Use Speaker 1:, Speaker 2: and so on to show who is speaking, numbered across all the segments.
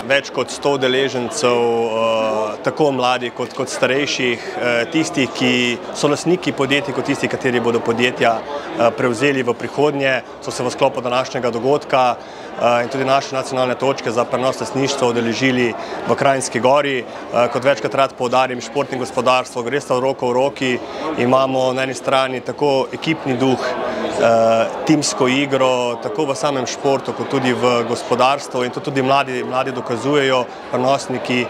Speaker 1: več kot 100 udeležencev, tako mladih kot starejših, tistih, ki so lastniki podjetij, kot tistih, kateri bodo podjetja prevzeli v prihodnje, so se v sklopu današnjega dogodka in tudi naše nacionalne točke za prenos lastništva udeležili v Kranjski Gori. Kot večkrat rad poudarim, šport in gospodarstvo gresta roko v roki. Imamo na eni strani tako ekipni duh, timsko igro, tako v samem športu, kot tudi v gospodarstvu, in to tudi mladi dokazujejo, prenosniki,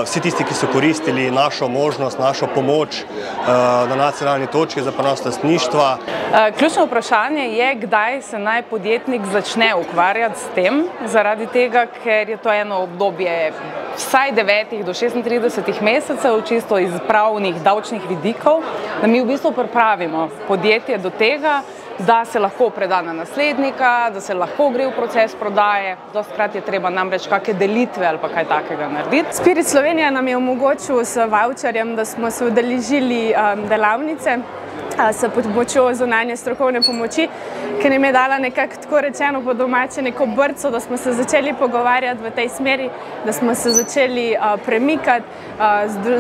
Speaker 1: vsi tisti, ki so koristili našo možnost, našo pomoč na nacionalni točki za prenos lastništva.
Speaker 2: Ključno vprašanje je, kdaj se naj podjetnik začne ukvarjati s tem, zaradi tega, ker je to eno obdobje vsaj 9 do 36 mesecev, čisto iz pravnih, davčnih vidikov, da mi v bistvu pripravimo podjetje do tega, da se lahko preda na naslednika, da se lahko gre v proces prodaje. Dostikrat je treba namreč kakšne delitve ali pa kaj takega narediti.
Speaker 3: Spirit Slovenija nam je omogočil s vavčerjem, da smo se udeležili delavnice s pomočjo zunanje strokovne pomoči, ki nam je dala nekako, tako rečeno po domače, neko brco, da smo se začeli pogovarjati v tej smeri, da smo se začeli premikati,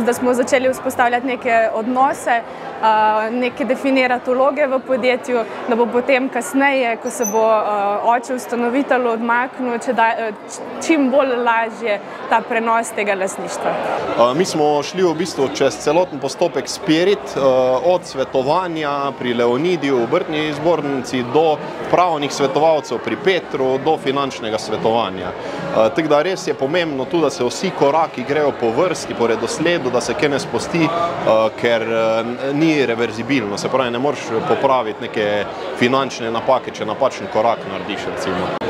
Speaker 3: da smo začeli vzpostavljati neke odnose, neke definirati vloge v podjetju, da bo potem kasneje, ko se bo oče ustanovitelj odmaknil, čim bolj lažje ta prenos tega lastništva.
Speaker 4: Mi smo šli v bistvu čez celoten postopek Spirit, od svetovanja pri Leonidiju v Obrtni zbornici do pravnih svetovalcev pri Petru, do finančnega svetovanja. Tako da res je pomembno tudi, da se vsi koraki grejo po vrsti, po redosledu, da se kaj ne spusti, ker ni reverzibilno. Se pravi, ne moreš popraviti neke finančne napake, če napačen korak narediš, recimo.